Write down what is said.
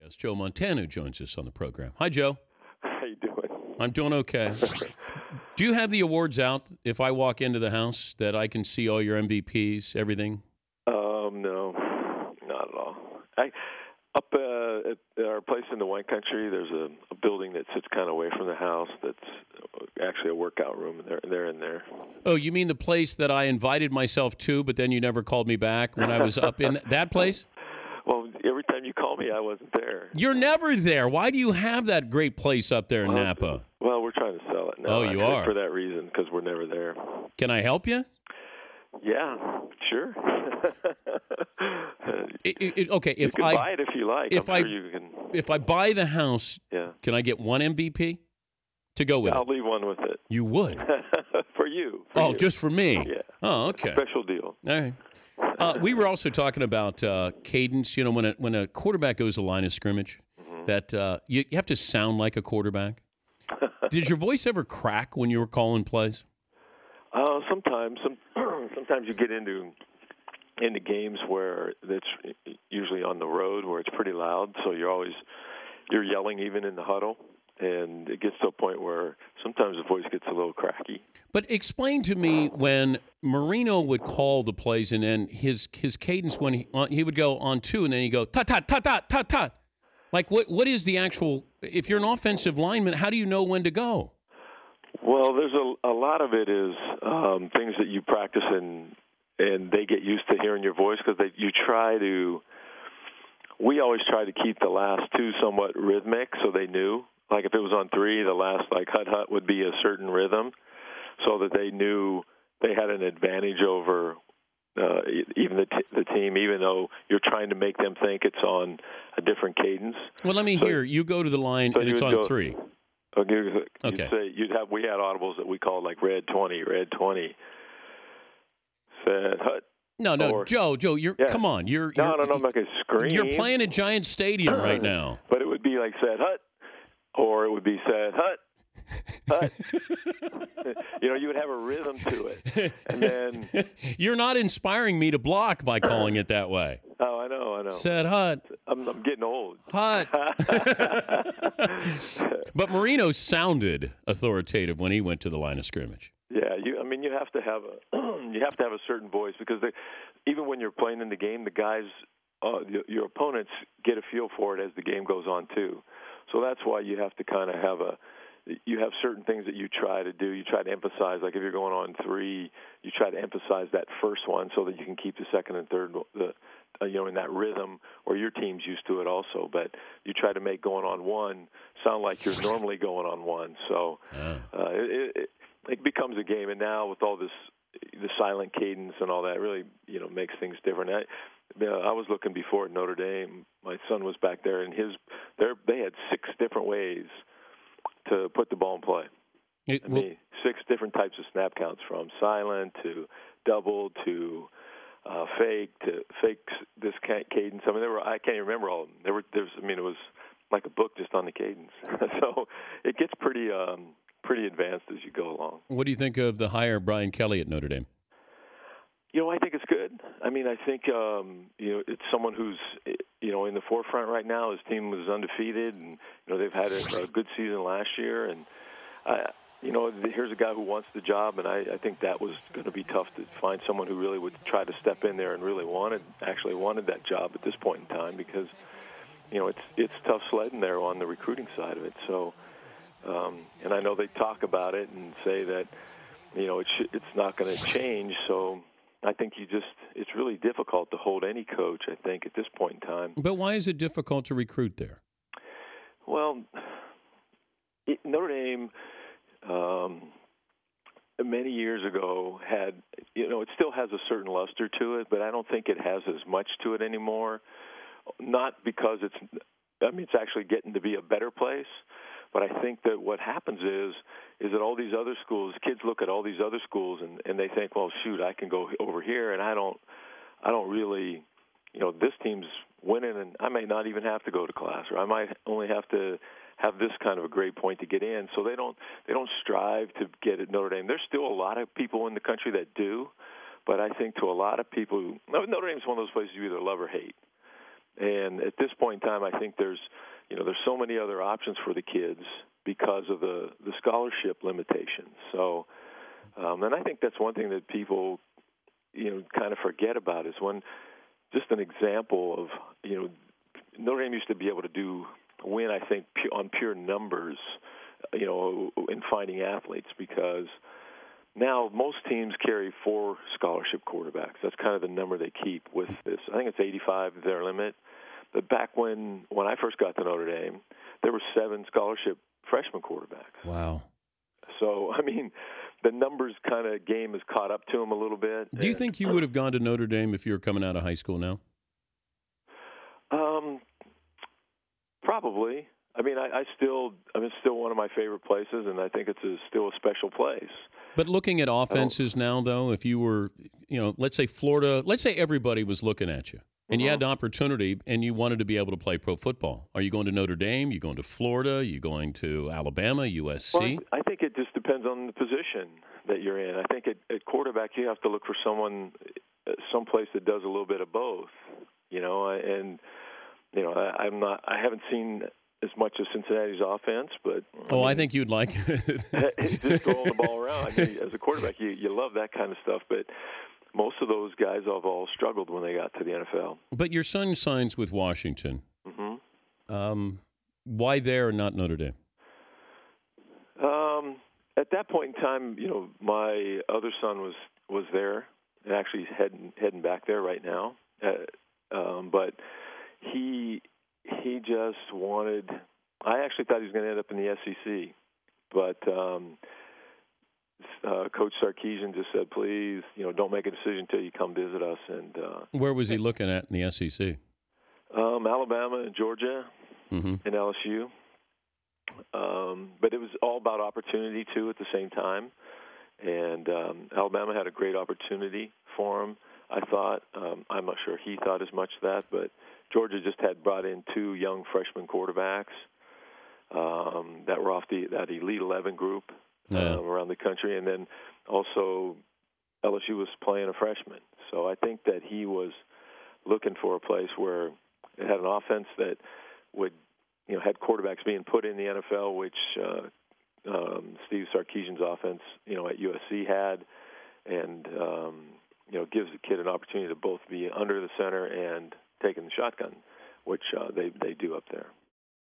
It's Joe Montana who joins us on the program. Hi, Joe. How you doing? I'm doing okay. Do you have the awards out if I walk into the house that I can see all your MVPs, everything? No, not at all. Up at our place in the wine country, there's a building that sits kind of away from the house that's actually a workout room, and they're in there. Oh, you mean the place that I invited myself to, but then you never called me back when I was up in that place? Well, every time you call me, I wasn't there. You're never there. Why do you have that great place up there in Napa? Well, we're trying to sell it now. Oh, you are? For that reason, because we're never there. Can I help you? Yeah, sure. Okay, you can buy it if you like. I'm sure you can. If I buy the house, can I get one MVP to go with it? I'll leave one with it. You would? For you. Just for me? Yeah. Oh, okay. Special deal. All right. We were also talking about cadence. You know, when a quarterback goes to the line of scrimmage, that you have to sound like a quarterback. Did your voice ever crack when you were calling plays? Sometimes. Sometimes you get into games where it's usually on the road where it's pretty loud, so you're yelling even in the huddle, and it gets to a point where sometimes the voice gets a little cracky. But explain to me when Marino would call the plays, and then his cadence when he would go on two, and then he'd go ta ta ta ta ta ta. Like what is the actual? If you're an offensive lineman, how do you know when to go? Well, there's a lot of it is things that you practice and they get used to hearing your voice because we always try to keep the last two somewhat rhythmic so they knew. Like if it was on three, the last like hut hut would be a certain rhythm so that they knew they had an advantage over even the team, even though you're trying to make them think it's on a different cadence. Well, let me hear. You go to the line and it's on three. Okay. We had audibles that we called like red 20, said hut. No, Joe, come on, no, I'm not going to scream. You're playing at Giant Stadium right now. But it would be like said hut, or it would be said hut. You would have a rhythm to it, and then you're not inspiring me to block by calling it that way. Oh, I know. Said hut. I'm getting old. Hut. But Marino sounded authoritative when he went to the line of scrimmage. Yeah, you have to have a certain voice because even when you're playing in the game, the guys, your opponents get a feel for it as the game goes on too. So that's why you have to kind of you have certain things that you try to do. You try to emphasize, like if you're going on three, you try to emphasize that first one so that you can keep the second and third, in that rhythm, or your team's used to it also. But you try to make going on one sound like you're normally going on one. So it becomes a game. And now with all the silent cadence and all that, really, makes things different. I was looking before at Notre Dame. My son was back there, and they had 6 different ways to put the ball in play. 6 different types of snap counts, from silent to double to fake this cadence. I mean, I can't even remember all of them. It was like a book just on the cadence. So it gets pretty advanced as you go along. What do you think of the hire of Brian Kelly at Notre Dame? I think it's good. I think it's someone who's in the forefront right now. His team was undefeated, and they've had a good season last year. And here's a guy who wants the job, and I think that was going to be tough to find someone who really would try to step in there and really wanted that job at this point in time, because it's tough sledding there on the recruiting side of it. So, and I know they talk about it and say that it's not going to change. So I think it's really difficult to hold any coach, I think, at this point in time. But why is it difficult to recruit there? Well, Notre Dame, many years ago had, it still has a certain luster to it, but I don't think it has as much to it anymore. Not because it's actually getting to be a better place. But I think that what happens is that all these other schools, kids look at all these other schools and they think, well, shoot, I can go over here, and I don't really, this team's winning, and I may not even have to go to class, or I might only have to have this kind of a grade point to get in. So they don't strive to get at Notre Dame. There's still a lot of people in the country that do, but I think to a lot of people, Notre Dame's one of those places you either love or hate. And at this point in time, I think there's so many other options for the kids because of the scholarship limitations. So, and I think that's one thing that people, kind of forget about is just an example of, Notre Dame used to be able to win, I think, on pure numbers, in finding athletes, because now most teams carry 4 scholarship quarterbacks. That's kind of the number they keep with this. I think it's 85 is their limit. But back when I first got to Notre Dame, there were 7 scholarship freshman quarterbacks. Wow. So, I mean, the numbers kind of game has caught up to them a little bit. Do you think you would have gone to Notre Dame if you were coming out of high school now? Probably. I mean, it's still one of my favorite places, and I think it's still a special place. But looking at offenses now, though, if you were, let's say Florida, let's say everybody was looking at you, and you had the opportunity, and you wanted to be able to play pro football. Are you going to Notre Dame? You going to Florida? Are you going to Alabama, USC? Well, I think it just depends on the position that you're in. I think at quarterback you have to look for someplace that does a little bit of both. I haven't seen as much of Cincinnati's offense, but I think you'd like it. Just throwing the ball around. I mean, as a quarterback, you love that kind of stuff, but most of those guys have all struggled when they got to the NFL. But your son signs with Washington. Mm-hmm. Why there and not Notre Dame? At that point in time, my other son was there, and actually he's heading back there right now. But he just wanted. I actually thought he was going to end up in the SEC, but Coach Sarkisian just said, "Please, don't make a decision until you come visit us." And where was he looking at in the SEC? Alabama and Georgia, and LSU. But it was all about opportunity too at the same time. And Alabama had a great opportunity for him, I thought. I'm not sure he thought as much of that, but Georgia just had brought in 2 young freshman quarterbacks that were off that Elite 11 group around the country. And then also LSU was playing a freshman. So I think that he was looking for a place where it had an offense that would, had quarterbacks being put in the NFL, which Steve Sarkisian's offense, at USC had, and gives the kid an opportunity to both be under the center and taking the shotgun, which they do up there.